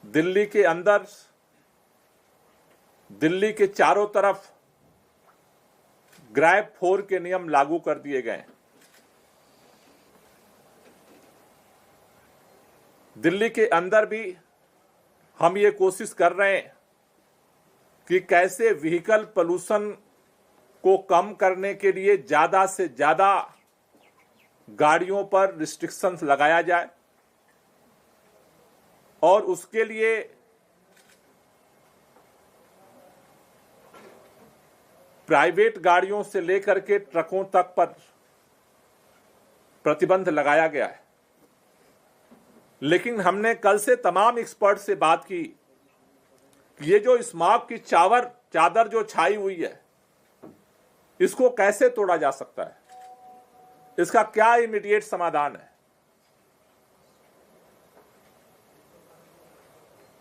दिल्ली के अंदर, दिल्ली के चारों तरफ ग्रैब 4 के नियम लागू कर दिए गए। दिल्ली के अंदर भी हम ये कोशिश कर रहे हैं कि कैसे व्हीकल पोल्यूशन को कम करने के लिए ज्यादा से ज्यादा गाड़ियों पर रिस्ट्रिक्शंस लगाया जाए और उसके लिए प्राइवेट गाड़ियों से लेकर के ट्रकों तक पर प्रतिबंध लगाया गया है। लेकिन हमने कल से तमाम एक्सपर्ट से बात की कि ये जो स्मॉग की चादर जो छाई हुई है, इसको कैसे तोड़ा जा सकता है, इसका क्या इमीडिएट समाधान है।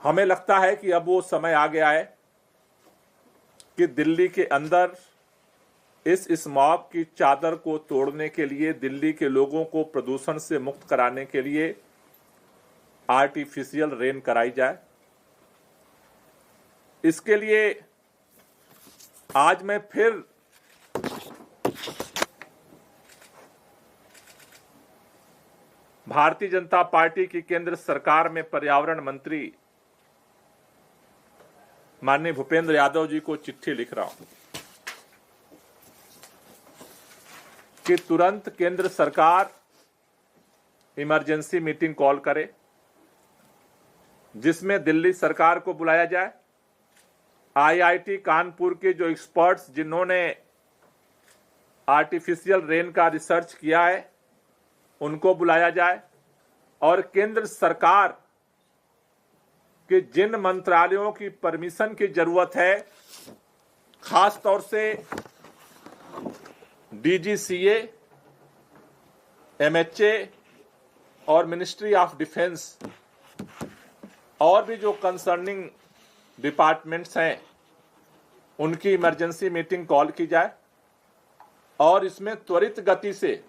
हमें लगता है कि अब वो समय आ गया है कि दिल्ली के अंदर इस स्मॉग की चादर को तोड़ने के लिए, दिल्ली के लोगों को प्रदूषण से मुक्त कराने के लिए आर्टिफिशियल रेन कराई जाए। इसके लिए आज मैं फिर भारतीय जनता पार्टी की केंद्र सरकार में पर्यावरण मंत्री माननीय भूपेंद्र यादव जी को चिट्ठी लिख रहा हूं कि तुरंत केंद्र सरकार इमरजेंसी मीटिंग कॉल करे, जिसमें दिल्ली सरकार को बुलाया जाए, आईआईटी कानपुर के जो एक्सपर्ट्स जिन्होंने आर्टिफिशियल रेन का रिसर्च किया है उनको बुलाया जाए और केंद्र सरकार के जिन मंत्रालयों की परमिशन की जरूरत है, खास तौर से डीजीसीए, एमएचए और मिनिस्ट्री ऑफ डिफेंस और भी जो कंसर्निंग डिपार्टमेंट्स हैं, उनकी इमरजेंसी मीटिंग कॉल की जाए और इसमें त्वरित गति से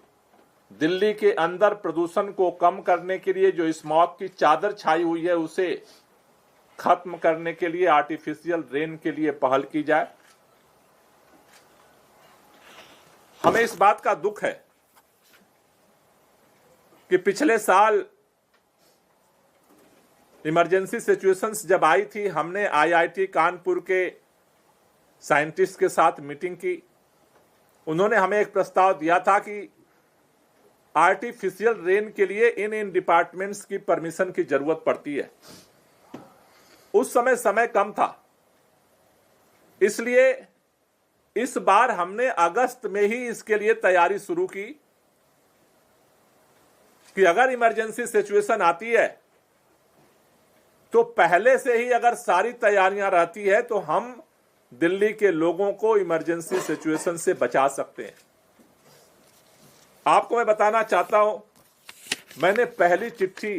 दिल्ली के अंदर प्रदूषण को कम करने के लिए जो स्मॉग की चादर छाई हुई है उसे खत्म करने के लिए आर्टिफिशियल रेन के लिए पहल की जाए। हमें इस बात का दुख है कि पिछले साल इमरजेंसी सिचुएशंस जब आई थी, हमने आईआईटी कानपुर के साइंटिस्ट के साथ मीटिंग की। उन्होंने हमें एक प्रस्ताव दिया था कि आर्टिफिशियल रेन के लिए इन डिपार्टमेंट्स की परमिशन की जरूरत पड़ती है। उस समय कम था, इसलिए इस बार हमने अगस्त में ही इसके लिए तैयारी शुरू की कि अगर इमरजेंसी सिचुएशन आती है तो पहले से ही अगर सारी तैयारियां रहती है तो हम दिल्ली के लोगों को इमरजेंसी सिचुएशन से बचा सकते हैं। आपको मैं बताना चाहता हूं, मैंने पहली चिट्ठी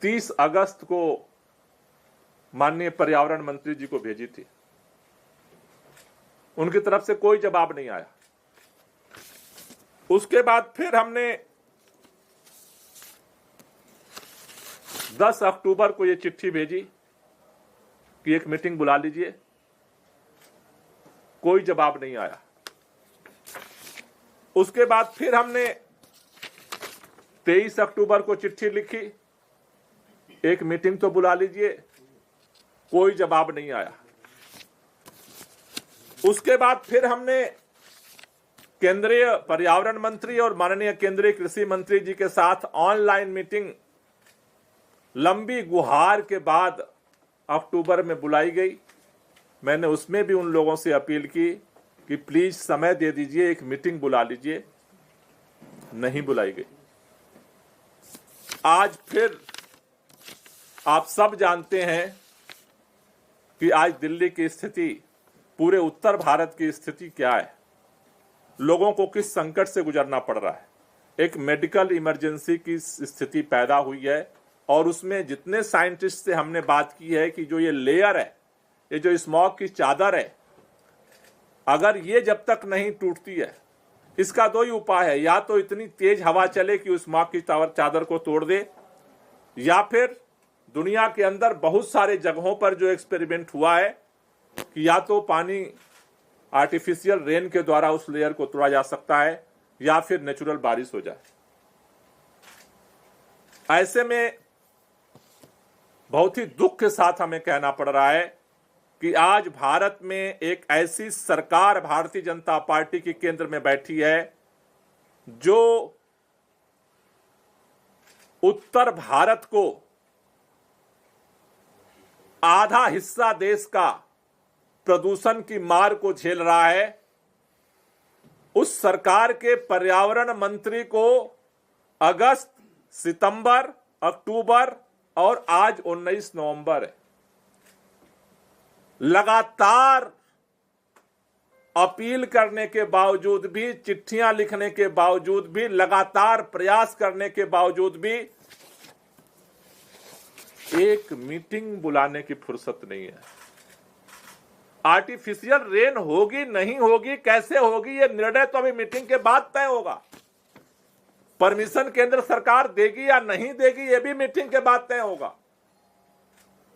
30 अगस्त को माननीय पर्यावरण मंत्री जी को भेजी थी। उनकी तरफ से कोई जवाब नहीं आया। उसके बाद फिर हमने 10 अक्टूबर को यह चिट्ठी भेजी कि एक मीटिंग बुला लीजिए। कोई जवाब नहीं आया। उसके बाद फिर हमने 23 अक्टूबर को चिट्ठी लिखी, एक मीटिंग तो बुला लीजिए। कोई जवाब नहीं आया। उसके बाद फिर हमने केंद्रीय पर्यावरण मंत्री और माननीय केंद्रीय कृषि मंत्री जी के साथ ऑनलाइन मीटिंग लंबी गुहार के बाद अक्टूबर में बुलाई गई। मैंने उसमें भी उन लोगों से अपील की कि प्लीज समय दे दीजिए, एक मीटिंग बुला लीजिए। नहीं बुलाई गई। आज फिर आप सब जानते हैं कि आज दिल्ली की स्थिति, पूरे उत्तर भारत की स्थिति क्या है, लोगों को किस संकट से गुजरना पड़ रहा है। एक मेडिकल इमरजेंसी की स्थिति पैदा हुई है और उसमें जितने साइंटिस्ट से हमने बात की है कि जो ये लेयर है, ये जो स्मॉग की चादर है, अगर ये जब तक नहीं टूटती है, इसका दो ही उपाय है। या तो इतनी तेज हवा चले कि उस स्मॉग की चादर को तोड़ दे, या फिर दुनिया के अंदर बहुत सारे जगहों पर जो एक्सपेरिमेंट हुआ है कि या तो पानी आर्टिफिशियल रेन के द्वारा उस लेयर को तोड़ा जा सकता है या फिर नेचुरल बारिश हो जाए। ऐसे में बहुत ही दुख के साथ हमें कहना पड़ रहा है कि आज भारत में एक ऐसी सरकार भारतीय जनता पार्टी की केंद्र में बैठी है जो उत्तर भारत को, आधा हिस्सा देश का प्रदूषण की मार को झेल रहा है। उस सरकार के पर्यावरण मंत्री को अगस्त, सितंबर, अक्टूबर और आज 19 नवंबर है, लगातार अपील करने के बावजूद भी, चिट्ठियां लिखने के बावजूद भी, लगातार प्रयास करने के बावजूद भी एक मीटिंग बुलाने की फुर्सत नहीं है। आर्टिफिशियल रेन होगी नहीं होगी, कैसे होगी, यह निर्णय तो अभी मीटिंग के बाद तय होगा। परमिशन केंद्र सरकार देगी या नहीं देगी, यह भी मीटिंग के बाद तय होगा।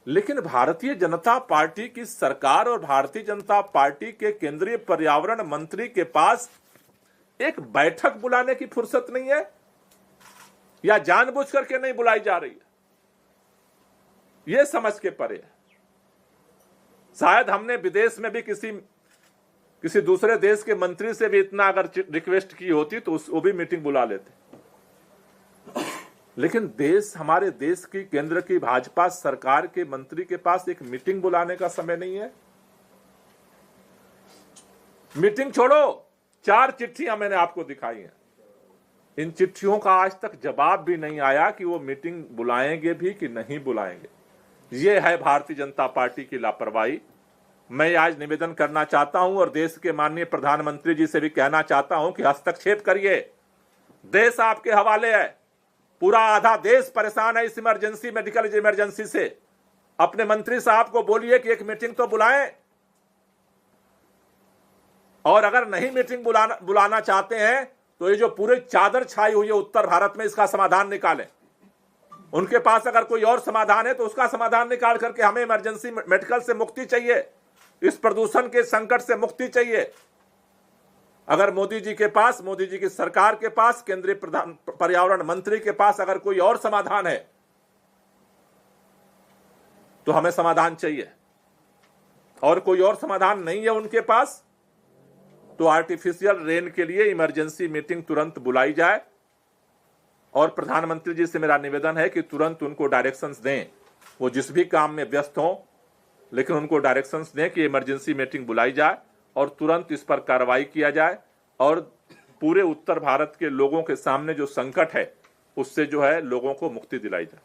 लेकिन भारतीय जनता पार्टी की सरकार और भारतीय जनता पार्टी के केंद्रीय पर्यावरण मंत्री के पास एक बैठक बुलाने की फुर्सत नहीं है, या जानबूझ करके नहीं बुलाई जा रही है, यह समझ के परे है। शायद हमने विदेश में भी किसी दूसरे देश के मंत्री से भी इतना अगर रिक्वेस्ट की होती तो वो भी मीटिंग बुला लेते। लेकिन हमारे देश की केंद्र की भाजपा सरकार के मंत्री के पास एक मीटिंग बुलाने का समय नहीं है। मीटिंग छोड़ो, 4 चिट्ठियां मैंने आपको दिखाई हैं। इन चिट्ठियों का आज तक जवाब भी नहीं आया कि वो मीटिंग बुलाएंगे भी कि नहीं बुलाएंगे। ये है भारतीय जनता पार्टी की लापरवाही। मैं आज निवेदन करना चाहता हूं और देश के माननीय प्रधानमंत्री जी से भी कहना चाहता हूं कि हस्तक्षेप करिए। देश आपके हवाले है, पूरा आधा देश परेशान है इस इमरजेंसी, मेडिकल इमरजेंसी से। अपने मंत्री साहब को बोलिए कि एक मीटिंग तो बुलाएं, और अगर नहीं मीटिंग बुलाना चाहते हैं तो ये जो पूरी चादर छाई हुई है उत्तर भारत में, इसका समाधान निकालें। उनके पास अगर कोई और समाधान है तो उसका समाधान निकाल करके हमें इमरजेंसी मेडिकल से मुक्ति चाहिए, इस प्रदूषण के संकट से मुक्ति चाहिए। अगर मोदी जी के पास, मोदी जी की सरकार के पास, केंद्रीय पर्यावरण मंत्री के पास अगर कोई और समाधान है तो हमें समाधान चाहिए, और कोई और समाधान नहीं है उनके पास तो आर्टिफिशियल रेन के लिए इमरजेंसी मीटिंग तुरंत बुलाई जाए। और प्रधानमंत्री जी से मेरा निवेदन है कि तुरंत उनको डायरेक्शंस दें, वो जिस भी काम में व्यस्त हों, लेकिन उनको डायरेक्शंस दें कि इमरजेंसी मीटिंग बुलाई जाए और तुरंत इस पर कार्रवाई किया जाए, और पूरे उत्तर भारत के लोगों के सामने जो संकट है उससे जो है लोगों को मुक्ति दिलाई जाए।